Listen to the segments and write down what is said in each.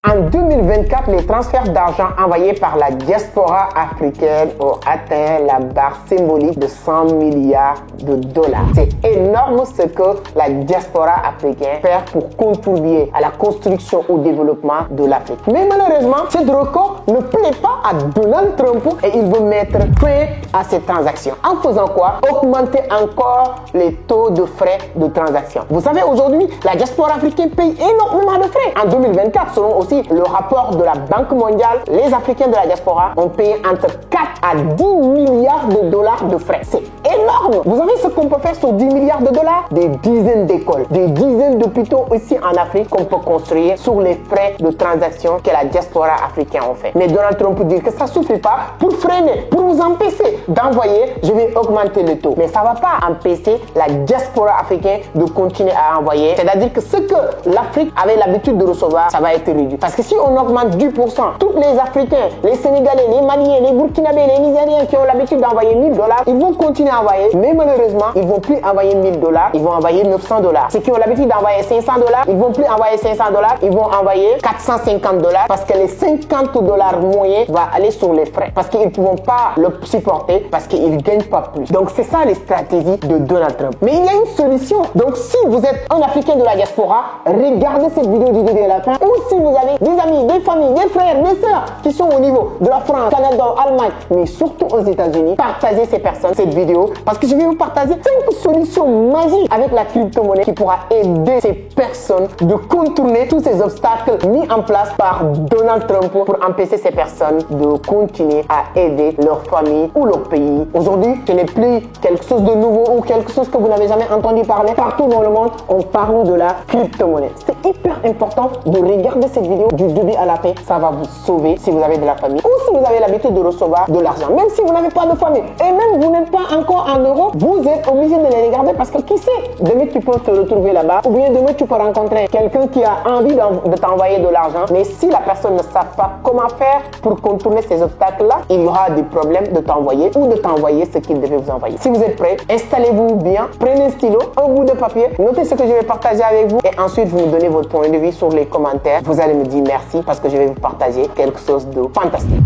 En 2024, les transferts d'argent envoyés par la diaspora africaine ont atteint la barre symbolique de 100 milliards de dollars. C'est énorme ce que la diaspora africaine fait pour contribuer à la construction ou au développement de l'Afrique. Mais malheureusement, ce record ne plaît pas à Donald Trump et il veut mettre fin à ces transactions. En faisant quoi? Augmenter encore les taux de frais de transaction. Vous savez, aujourd'hui, la diaspora africaine paye énormément de frais. En 2024, selon aussi le rapport de la Banque mondiale, les Africains de la diaspora ont payé entre 4 à 10 milliards de dollars de frais. C'est énorme. Vous savez ce qu'on peut faire sur 10 milliards de dollars? Des dizaines d'écoles, des dizaines d'hôpitaux ici en Afrique qu'on peut construire sur les frais de transaction que la diaspora africaine a fait. Mais Donald Trump dit que ça ne suffit pas pour freiner, pour vous empêcher d'envoyer, je vais augmenter le taux. Mais ça ne va pas empêcher la diaspora africaine de continuer à envoyer. C'est-à-dire que ce que l'Afrique avait l'habitude de recevoir, ça va être réduit. Parce que si on augmente 10%, tous les Africains, les Sénégalais, les Maliens, les Burkinabés, les Nigériens qui ont l'habitude d'envoyer 1000 dollars, ils vont continuer à envoyer. Mais malheureusement, ils ne vont plus envoyer 1000 dollars, ils vont envoyer 900 dollars. Ceux qui ont l'habitude d'envoyer 500 dollars, ils ne vont plus envoyer 500 dollars, ils vont envoyer 450 dollars parce que les 50 dollars moyens vont aller sur les frais. Parce qu'ils ne pourront pas le supporter parce qu'ils ne gagnent pas plus. Donc c'est ça les stratégies de Donald Trump. Mais il y a une solution. Donc si vous êtes un Africain de la diaspora, regardez cette vidéo du début à la fin. Ou si vous avez des amis, des familles, des frères, des sœurs qui sont au niveau de la France, Canada, Allemagne, mais surtout aux États-Unis, partagez ces personnes cette vidéo parce que je vais vous partager 5 solutions magiques avec la crypto-monnaie qui pourra aider ces personnes de contourner tous ces obstacles mis en place par Donald Trump pour empêcher ces personnes de continuer à aider leur famille ou leur pays. Aujourd'hui, ce n'est plus quelque chose de nouveau ou quelque chose que vous n'avez jamais entendu parler. Partout dans le monde, on parle de la crypto-monnaie. C'est hyper important de regarder cette vidéo du début à la fin. Ça va vous sauver si vous avez de la famille ou si vous avez l'habitude de recevoir de l'argent. Même si vous n'avez pas de famille et même vous n'êtes pas encore en Europe, vous êtes obligé de les regarder parce que qui sait, demain tu peux te retrouver là-bas ou bien demain tu peux rencontrer quelqu'un qui a envie de t'envoyer de l'argent. Mais si la personne ne sait pas comment faire pour contourner ces obstacles-là, il y aura des problèmes de t'envoyer ou de t'envoyer ce qu'il devait vous envoyer. Si vous êtes prêts, installez-vous bien, prenez un stylo, un bout de papier, notez ce que je vais partager avec vous et ensuite vous me donnez votre point de vue sur les commentaires. Vous allez me dire merci parce que je vais vous partager quelque chose de fantastique.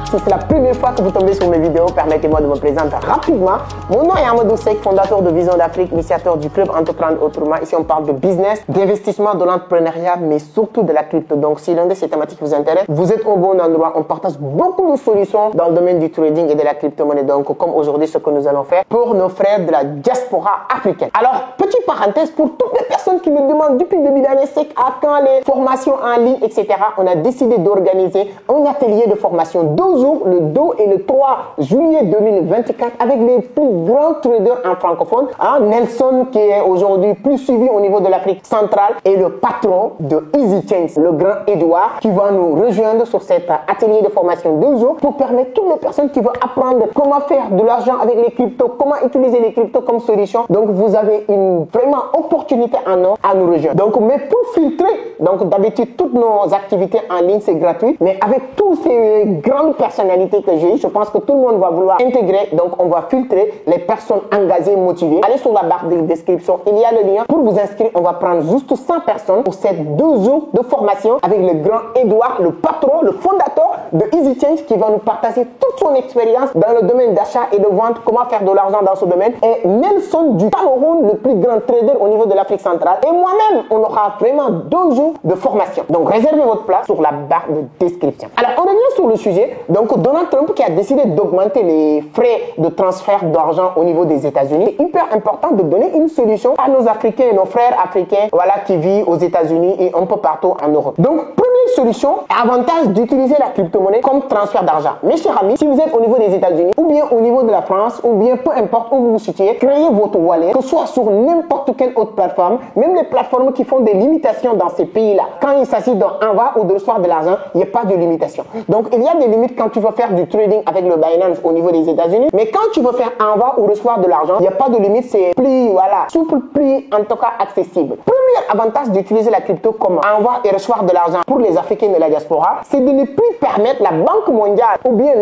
Si c'est la première fois que vous tombez sur mes vidéos, permettez-moi de me présenter rapidement. Mon nom est Amadou Seck, fondateur de Vision d'Afrique, initiateur du club Entreprendre Autrement. Ici, on parle de business, d'investissement, de l'entrepreneuriat, mais surtout de la crypto. Donc, si l'un de ces thématiques vous intéresse, vous êtes au bon endroit. On partage beaucoup de solutions dans le domaine du trading et de la crypto-monnaie. Donc, comme aujourd'hui, ce que nous allons faire pour nos frères de la diaspora africaine. Alors, petite parenthèse pour toutes les personnes qui me demandent depuis le début d'année, c'est à quand les formations en ligne, etc. On a décidé d'organiser un atelier de formation 2 jours, le 2 et le 3 juillet 2024 avec les plus grands traders en francophone. Nelson qui est aujourd'hui plus suivi au niveau de l'Afrique centrale et le patron de EasyChange, le grand Edouard qui va nous rejoindre sur cet atelier de formation 2 jours pour permettre toutes les personnes qui veulent apprendre comment faire de l'argent avec les cryptos, comment utiliser les cryptos comme solution. Donc vous avez une vraiment opportunité en or à nous rejoindre. Donc mais pour filtrer, donc d'habitude toutes nos activités en ligne c'est gratuit, mais avec tous ces grandes personnalités que j'ai, je pense que tout le monde va vouloir intégrer. Donc on va filtrer les personnes engagées, motivées. Allez sur la barre de description, il y a le lien pour vous inscrire. On va prendre juste 100 personnes pour ces 2 jours de formation avec le grand Edouard, le patron, le fondateur de EasyChange qui va nous partager toute son expérience dans le domaine d'achat et de vente, comment faire de l'argent dans ce domaine. Et Nelson du Cameroun, le plus grand trader au niveau de l'Afrique centrale. Et moi-même, on aura vraiment 2 jours de formation. Donc réservez votre place sur la barre de description. Alors on revient sur le sujet. Donc Donald Trump qui a décidé d'augmenter les frais de transfert d'argent au niveau des États-Unis. C'est hyper important de donner une solution à nos Africains, nos frères africains, voilà, qui vivent aux États-Unis et un peu partout en Europe. Donc première solution, avantage d'utiliser la crypto-monnaie comme transfert d'argent. Mes chers amis, si vous êtes au niveau des États-Unis ou bien au niveau de la France ou bien peu importe où vous vous situez, créez votre wallet, que ce soit sur n'importe quelle autre plateforme, même les plateformes qui font des limitations dans ces pays-là. Quand il s'agit d'envoi ou de recevoir de l'argent, il n'y a pas de limitation. Donc il y a des limites quand tu veux faire du trading avec le Binance au niveau des États-Unis, mais quand tu veux faire envoi ou recevoir de l'argent, il n'y a pas de limite, c'est plus, voilà, souple, plus en tout cas accessible. Première avantage d'utiliser la crypto comme envoi et recevoir de l'argent pour les Africains de la diaspora, c'est de ne plus permettre la Banque mondiale ou bien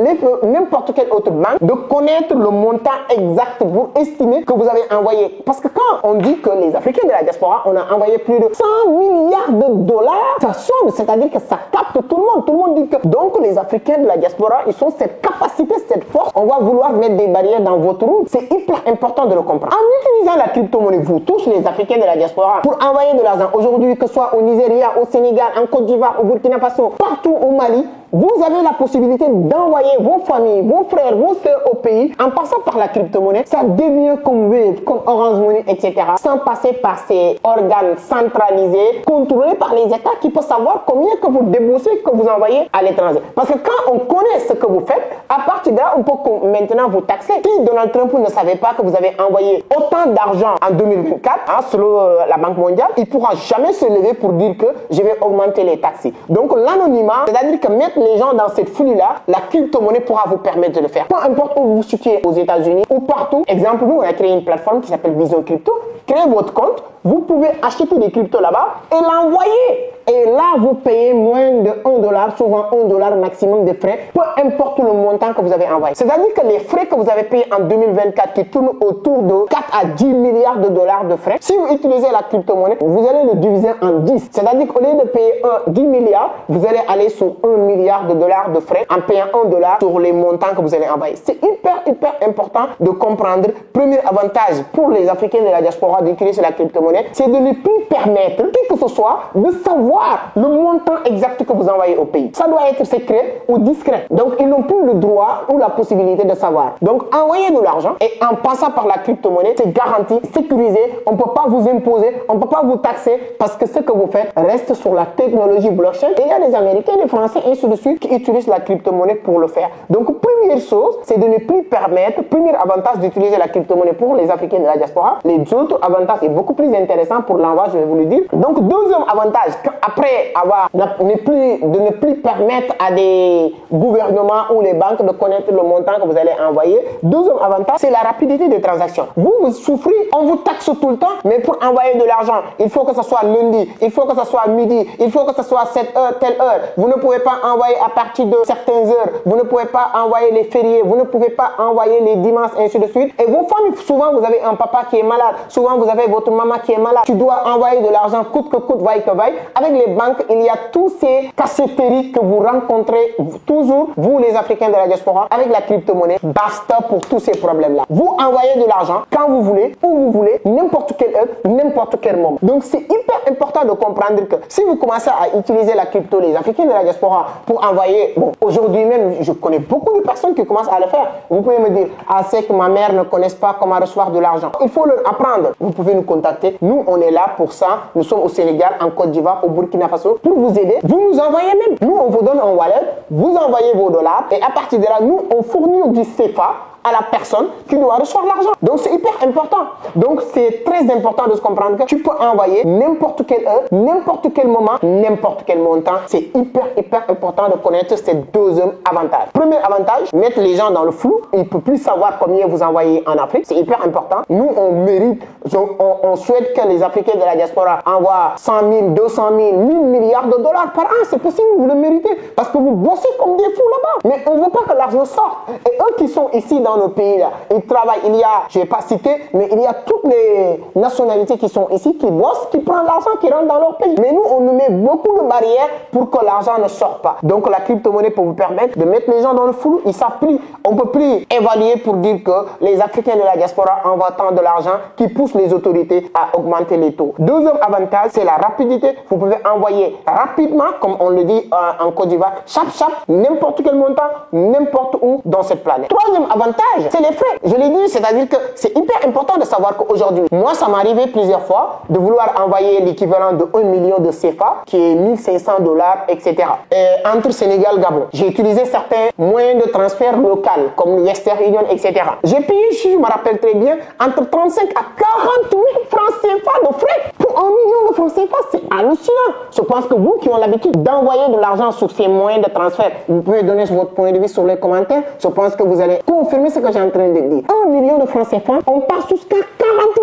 n'importe quelle autre banque de connaître le montant exact pour estimer que vous avez envoyé. Parce que quand on dit que les Africains de la diaspora, on a envoyé plus de 100 milliards de dollars, ça sonne, c'est-à-dire que ça capte tout le monde. Tout le monde dit que donc les Africains de la diaspora, ils ont cette capacité, cette force. On va vouloir mettre des barrières dans votre route. C'est hyper important de le comprendre. En utilisant la crypto-monnaie, vous tous les Africains de la diaspora, pour envoyer de l'argent aujourd'hui, que ce soit au Nigeria, au Sénégal, en Côte d'Ivoire, au Burkina Faso, partout au Mali, vous avez la possibilité d'envoyer vos familles, vos frères, vos soeurs au pays en passant par la crypto-monnaie. Ça devient comme Wave, comme Orange Money, etc. Sans passer par ces organes centralisés, contrôlés par les États qui peuvent savoir combien que vous déboursez, que vous envoyez à l'étranger. Parce que quand on connaît ce que vous faites, à partir de là, on peut maintenant vous taxer. Si Donald Trump ne savait pas que vous avez envoyé autant d'argent en 2024, selon la Banque mondiale, il ne pourra jamais se lever pour dire que je vais augmenter les taxes. Donc l'anonymat, c'est-à-dire que mettre les gens dans cette flux-là, la crypto-monnaie pourra vous permettre de le faire. Peu importe où vous vous situez, aux États-Unis ou partout. Exemple, nous, on a créé une plateforme qui s'appelle Vision Crypto. Créez votre compte, vous pouvez acheter des cryptos là-bas et l'envoyer. Et là, vous payez moins de $1, souvent $1 maximum de frais, peu importe le montant que vous avez envoyé. C'est-à-dire que les frais que vous avez payés en 2024 qui tournent autour de 4 à 10 milliards de dollars de frais, si vous utilisez la crypto-monnaie, vous allez le diviser en 10. C'est-à-dire qu'au lieu de payer 10 milliards, vous allez aller sur 1 milliard de dollars de frais en payant $1 sur les montants que vous allez envoyer. C'est hyper important de comprendre. Premier avantage pour les Africains de la diaspora d'utiliser la crypto-monnaie, c'est de ne plus permettre qui que ce soit de savoir le montant exact que vous envoyez au pays. Ça doit être secret ou discret. Donc, ils n'ont plus le droit ou la possibilité de savoir. Donc, envoyez de l'argent et en passant par la crypto-monnaie, c'est garanti, sécurisé. On ne peut pas vous imposer, on ne peut pas vous taxer parce que ce que vous faites reste sur la technologie blockchain. Et il y a des Américains, des Français, et ainsi de suite, qui utilisent la crypto-monnaie pour le faire. Donc, première chose, c'est de ne plus permettre, premier avantage d'utiliser la crypto-monnaie pour les Africains de la diaspora. Les autres avantages est beaucoup plus intéressant pour l'envoi, je vais vous le dire. Donc, deuxième avantage, après avoir de ne plus permettre à des gouvernements ou les banques de connaître le montant que vous allez envoyer. Deuxième avantage, c'est la rapidité des transactions. Vous souffrez, on vous taxe tout le temps, mais pour envoyer de l'argent, il faut que ce soit lundi, il faut que ce soit midi, il faut que ce soit cette heure, telle heure. Vous ne pouvez pas envoyer à partir de certaines heures, vous ne pouvez pas envoyer les fériés, vous ne pouvez pas envoyer les dimanches, ainsi de suite. Et vos familles, souvent vous avez un papa qui est malade, souvent vous avez votre maman qui est malade. Tu dois envoyer de l'argent coûte que coûte, vaille que vaille. Avec les banques, il y a tous ces casseteries que vous rencontrez toujours, vous les Africains de la diaspora, avec la crypto-monnaie. Basta pour tous ces problèmes-là. Vous envoyez de l'argent quand vous voulez, où vous voulez, n'importe quelle heure, n'importe quel moment. Donc c'est hyper important de comprendre que si vous commencez à utiliser la crypto, les Africains de la diaspora, pour envoyer, bon, aujourd'hui même, je connais beaucoup de personnes qui commencent à le faire. Vous pouvez me dire, c'est que ma mère ne connaît pas comment recevoir de l'argent. Il faut leur apprendre. Vous pouvez nous contacter. Nous, on est là pour ça. Nous sommes au Sénégal, en Côte d'Ivoire, au Burkina Faso, pour vous aider. Vous nous envoyez même. Nous, on vous donne un wallet, vous envoyez vos dollars et à partir de là, nous, on fournit du CFA à la personne qui doit recevoir l'argent. Donc, c'est hyper important. Donc, c'est très important de se comprendre que tu peux envoyer n'importe quelle heure, n'importe quel moment, n'importe quel montant. C'est hyper important de connaître ces deuxième avantages. Premier avantage, mettre les gens dans le flou. Ils ne peuvent plus savoir combien vous envoyez en Afrique. C'est hyper important. Nous, on mérite, on souhaite que les Africains de la diaspora envoient 100 000, 200 000, 1000 milliards de dollars par an. C'est possible, vous le méritez. Parce que vous bossez comme des fous là-bas. Mais on ne veut pas que l'argent sorte. Et eux qui sont ici dans nos pays là, ils travaillent, il y a, je vais pas citer, mais il y a toutes les nationalités qui sont ici, qui bossent, qui prennent l'argent, qui rentrent dans leur pays. Mais nous, on nous met beaucoup de barrières pour que l'argent ne sorte pas. Donc la crypto-monnaie peut vous permettre de mettre les gens dans le flou. Ils savent plus, on peut plus évaluer pour dire que les Africains de la diaspora envoient tant de l'argent qui pousse les autorités à augmenter les taux. Deuxième avantage, c'est la rapidité. Vous pouvez envoyer rapidement, comme on le dit en Côte d'Ivoire, chap, n'importe quel montant, n'importe où dans cette planète. Troisième avantage, c'est les frais. Je l'ai dit, c'est-à-dire que c'est hyper important de savoir qu'aujourd'hui, moi, ça m'est arrivé plusieurs fois de vouloir envoyer l'équivalent de 1 million de CFA, qui est 1500 $, etc. Et entre Sénégal et Gabon, j'ai utilisé certains moyens de transfert local, comme le Western Union, etc. J'ai payé, je me rappelle très bien, entre 35 à 40 000 francs CFA de frais pour 1 million de francs CFA. C'est hallucinant. Je pense que vous qui avez l'habitude d'envoyer de l'argent sur ces moyens de transfert, vous pouvez donner votre point de vue sur les commentaires. Je pense que vous allez confirmer ce que j'ai en train de dire. 1 million de francs CFA, on passe jusqu'à 40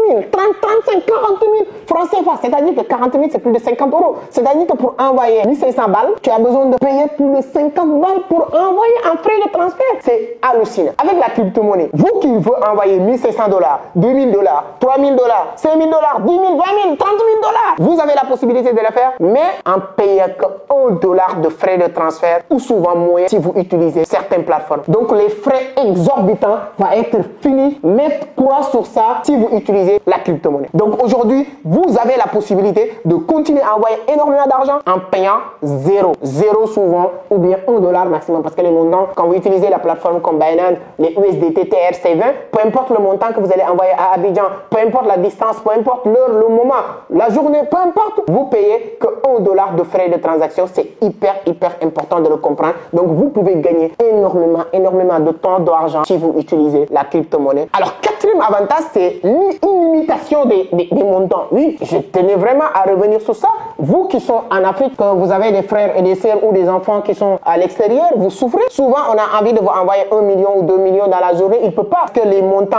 000, 30, 35, 40 000 francs CFA. C'est-à-dire que 40 000, c'est plus de 50 euros. C'est-à-dire que pour envoyer 1500 balles, tu as besoin de payer plus de 50 balles pour envoyer un frais de transfert. C'est hallucinant. Avec la crypto-monnaie, vous qui voulez envoyer 1500 dollars, 2000 dollars, 3000 dollars, 5000 dollars, 10 000, 20 000, 30 000 dollars, vous avez la possibilité de le faire, mais en payant que 1 dollar de frais de transfert ou souvent moins si vous utilisez certaines plateformes. Donc les frais exorbitants vont être finis. Mettez croix sur ça si vous utilisez la crypto-monnaie. Donc aujourd'hui, vous avez la possibilité de continuer à envoyer énormément d'argent en payant zéro souvent ou bien 1 dollar maximum parce que les montants, quand vous utilisez la plateforme comme Binance, les USDT, TRC20, peu importe le montant que vous allez envoyer à Abidjan, peu importe la distance, peu importe l'heure, le moment, la journée, peu importe, vous payez que 1 dollar de frais de transaction. C'est hyper important de le comprendre. Donc vous pouvez gagner énormément de temps, d'argent si vous utilisez la crypto-monnaie. Alors quatrième avantage, c'est l'illimitation des montants. Oui, je tenais vraiment à revenir sur ça. Vous qui sont en Afrique, quand vous avez des frères et des sœurs ou des enfants qui sont à l'extérieur, vous souffrez. Souvent, on a envie de vous envoyer 1 million ou 2 millions dans la journée. Il ne peut pas parce que les montants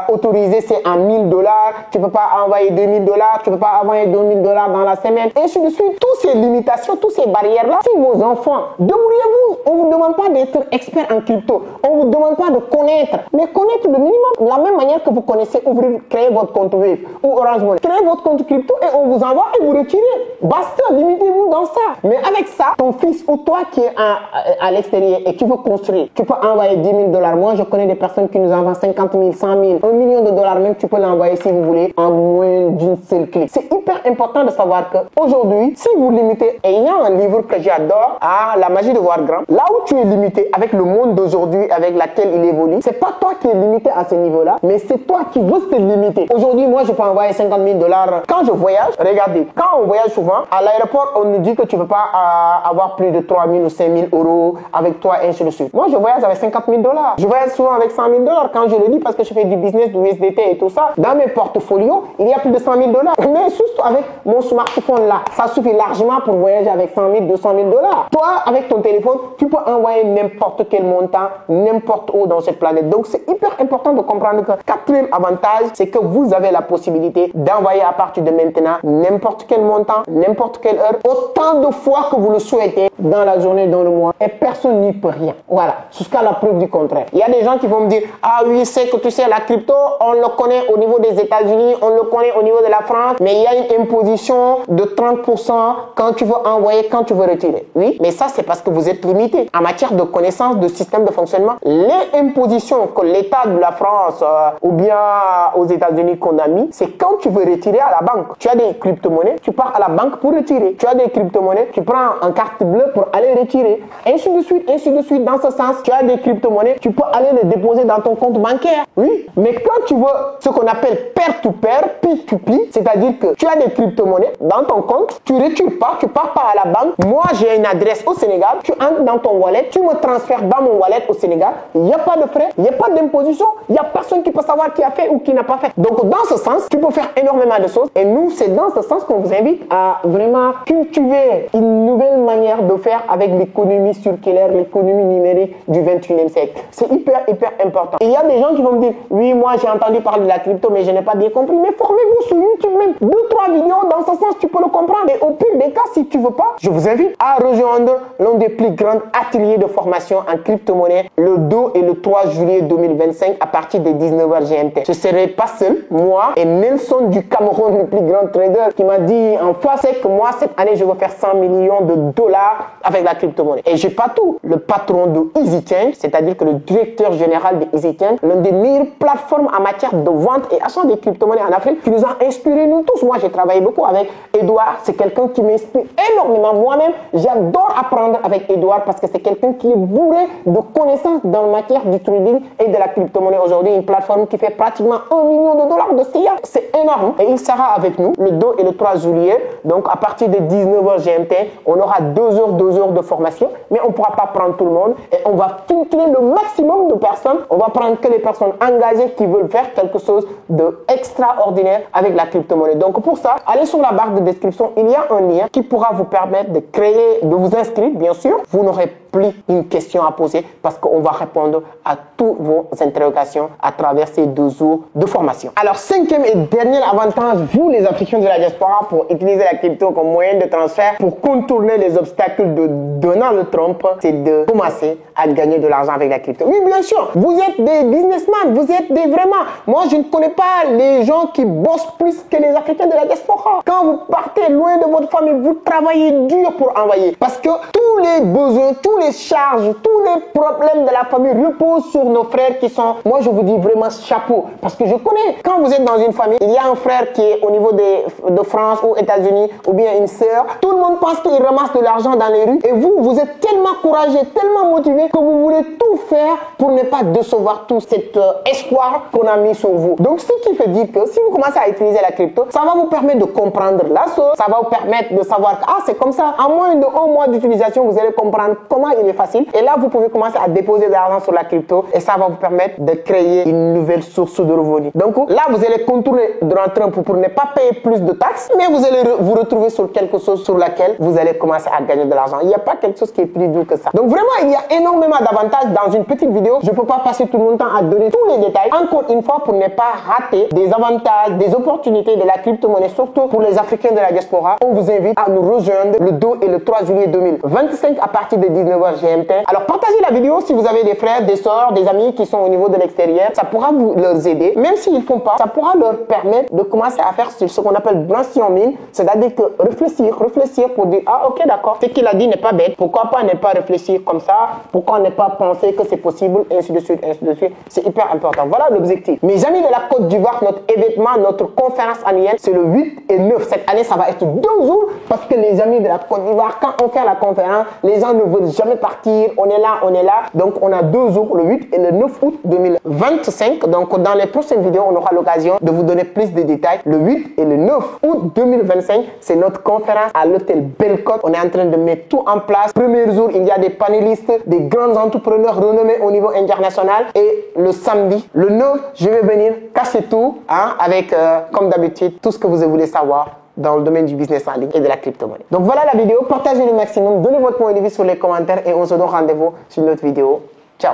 autorisés, c'est en 1000 dollars. Tu ne peux pas envoyer 2000 dollars. Tu ne peux pas envoyer 2000 dollars dans la semaine. Et ainsi de suite. Toutes ces limitations, toutes ces barrières-là, si vos enfants, débrouillez-vous. On ne vous demande pas d'être expert en crypto. On ne vous demande pas de connaître. Mais connaître le minimum. De la même manière que vous connaissez créer votre compte Wave ou Orange Money. Créez votre compte crypto et on vous envoie et vous retirez. Basta, limitez-vous dans ça. Mais avec ça, ton fils ou toi qui est à l'extérieur et qui veut construire, tu peux envoyer 10 000 dollars. Moi, je connais des personnes qui nous envoient 50 000, 100 000, 1 million de dollars même. Tu peux l'envoyer si vous voulez en moins d'une seule clic. C'est hyper important de savoir que aujourd'hui, si vous limitez, et il y a un livre que j'adore, La magie de voir grand. Là où tu es limité avec le monde d'aujourd'hui, avec laquelle il évolue, c'est pas toi qui es limité à ce niveau-là, mais c'est toi qui veux se limiter. Aujourd'hui, moi, je peux envoyer 50 000 dollars. Quand je voyage, regardez, quand on voyage souvent, à l'aéroport, on nous dit que tu ne peux pas avoir plus de 3 000 ou 5 000 euros avec toi, et ainsi de suite. Moi, je voyage avec 50 000 dollars. Je voyage souvent avec 100 000 dollars quand je le dis parce que je fais du business, du USDT et tout ça. Dans mes portfolios, il y a plus de 100 000 dollars. Mais juste avec mon smartphone là, ça suffit largement pour voyager avec 100 000, 200 000 dollars. Toi, avec ton téléphone, tu peux envoyer n'importe quel montant, n'importe où dans cette planète. Donc, c'est hyper important de comprendre que quatrième avantage, c'est que vous avez la possibilité d'envoyer à partir de maintenant n'importe quel montant, n'importe quelle heure, autant de fois que vous le souhaitez dans la journée, dans le mois, et personne n'y peut rien. Voilà, jusqu'à la preuve du contraire. Il y a des gens qui vont me dire, ah oui, c'est que tu sais, la crypto, on le connaît au niveau des États-Unis, on le connaît au niveau de la France, mais il y a une imposition de 30% quand tu veux envoyer, quand tu veux retirer. Oui, mais ça, c'est parce que vous êtes limité. En matière de connaissance de système de fonctionnement, les impositions que l'État de la France ou bien aux États-Unis qu'on a mis, c'est quand tu veux retirer à la banque. Tu as des crypto-monnaies, tu pars à la banque pour retirer. Tu as des crypto-monnaies, tu prends en carte bleue pour aller retirer. Ainsi de suite, ainsi de suite. Dans ce sens, tu as des crypto-monnaies, tu peux aller les déposer dans ton compte bancaire. Oui, mais quand tu veux ce qu'on appelle peer-to-peer, peer-to-peer, c'est-à-dire que tu as des crypto-monnaies dans ton compte, tu retires pas, tu pars pas à la banque. Moi, j'ai une adresse au Sénégal, tu entres dans ton wallet, tu me transfères dans mon wallet au Sénégal. Il n'y a pas de frais, il n'y a pas d'imposition, il n'y a personne qui peut savoir qui a fait ou qui n'a pas fait. Donc, dans ce sens, tu peux faire énormément de choses. Et nous, c'est dans ce sens qu'on vous invite à vraiment cultiver une nouvelle manière de faire avec l'économie circulaire, l'économie numérique du 21e siècle. C'est hyper important. Et il y a des gens qui vont me dire, oui, moi, j'ai entendu parler de la crypto, mais je n'ai pas bien compris. Mais formez-vous sur YouTube même. 2-3 vidéos, dans ce sens, tu peux le comprendre. Et au pire des cas, si tu veux pas, je vous invite à rejoindre l'un des plus grands ateliers de formation en crypto-monnaie le 2 et le 3 juillet 2025 à partir de 19h GMT. Je ne serai pas seul. Moi et Nelson du Cameroun, le plus grand trader, qui m'a dit en face, c'est que moi, cette année, je veux faire 100 millions de dollars avec la crypto-monnaie. Et j'ai pas tout. Le patron de EasyChange, c'est-à-dire que le directeur général de EasyChange, l'une des meilleures plateformes en matière de vente et achat des crypto-monnaies en Afrique, qui nous a inspiré nous tous. Moi, j'ai travaillé beaucoup avec Edouard. C'est quelqu'un qui m'inspire énormément. Moi-même, j'adore apprendre avec Edouard parce que c'est quelqu'un qui est bourré de connaissances dans la matière du trading et de la crypto-monnaie. Aujourd'hui, une plateforme qui fait pratiquement 1 million de dollars de CIA. C'est énorme. Et il sera avec nous le 2 et le 3 juillet. Donc, à partir de 19h GMT, on aura 2 heures de formation. Mais on ne pourra pas prendre tout le monde. Et on va filtrer le maximum de personnes. On va prendre que les personnes engagées qui veulent faire quelque chose d'extraordinaire avec la crypto-monnaie. Donc, pour ça, allez sur sur la barre de description, il y a un lien qui pourra vous permettre de créer, de vous inscrire, bien sûr. Vous n'aurez plus une question à poser parce qu'on va répondre à toutes vos interrogations à travers ces 2 jours de formation. Alors, 5e et dernier avantage, vous les Africains de la diaspora, pour utiliser la crypto comme moyen de transfert, pour contourner les obstacles de Donald Trump, c'est de commencer à gagner de l'argent avec la crypto. Oui, bien sûr, vous êtes des businessmen, vous êtes des vraiment. Moi, je ne connais pas les gens qui bossent plus que les Africains de la diaspora. Quand vous partez loin de votre famille, vous travaillez dur pour envoyer. Parce que tous les besoins, tous les charges, tous les problèmes de la famille reposent sur nos frères qui sont, moi je vous dis vraiment chapeau. Parce que je connais, quand vous êtes dans une famille, il y a un frère qui est au niveau de France ou États-Unis, ou bien une sœur. Tout le monde pense qu'il ramasse de l'argent dans les rues. Et vous êtes tellement courageux, tellement motivé que vous voulez tout faire pour ne pas décevoir tout cet espoir qu'on a mis sur vous. Donc ce qui fait dire que si vous commencez à utiliser la crypto, ça va vous permettre de comprendre la chose, ça va vous permettre de savoir que c'est comme ça. En moins de 1 mois d'utilisation, vous allez comprendre comment il est facile. Et là, vous pouvez commencer à déposer de l'argent sur la crypto et ça va vous permettre de créer une nouvelle source de revenus. Donc là, vous allez contourner Donald Trump pour ne pas payer plus de taxes, mais vous allez vous retrouver sur quelque chose sur laquelle vous allez commencer à gagner de l'argent. Il n'y a pas quelque chose qui est plus dur que ça. Donc vraiment, il y a énormément d'avantages dans une petite vidéo. Je ne peux pas passer tout mon temps à donner tous les détails. Encore une fois, pour ne pas rater des avantages, des opportunités de la crypto-monnaie, surtout pour les Africains de la diaspora, on vous invite à nous rejoindre le 2 et le 3 juillet 2025 à partir de 19h GMT. Alors partagez la vidéo si vous avez des frères, des soeurs, des amis qui sont au niveau de l'extérieur. Ça pourra leur aider. Même s'ils ne font pas, ça pourra leur permettre de commencer à faire ce qu'on appelle brainstorming, c'est-à-dire que réfléchir pour dire ok d'accord, ce qu'il a dit n'est pas bête. Pourquoi pas ne pas réfléchir comme ça? Pourquoi ne pas penser que c'est possible, ainsi de suite, ainsi de suite. C'est hyper important. Voilà l'objectif. Mes amis de la Côte d'Ivoire, notre événement, notre conférence annuelle, c'est le 8 et 9. Cette année, ça va être 2 jours parce que les amis de la Côte d'Ivoire, quand on fait la conférence, les gens ne veulent jamais partir. On est là. Donc, on a 2 jours, le 8 et le 9 août 2025. Donc, dans les prochaines vidéos, on aura l'occasion de vous donner plus de détails. Le 8 et le 9 août 2025, c'est notre conférence à l'hôtel Bellecote. On est en train de mettre tout en place. Premier jour, il y a des panélistes, des grands entrepreneurs renommés au niveau international. Et le samedi, le 9, je vais venir cacher tout avec, comme d'habitude, tout ce que vous voulez savoir dans le domaine du business en ligne et de la crypto-monnaie. Donc voilà la vidéo, partagez le maximum, donnez votre point de vue sur les commentaires et on se donne rendez-vous sur une autre vidéo. Ciao!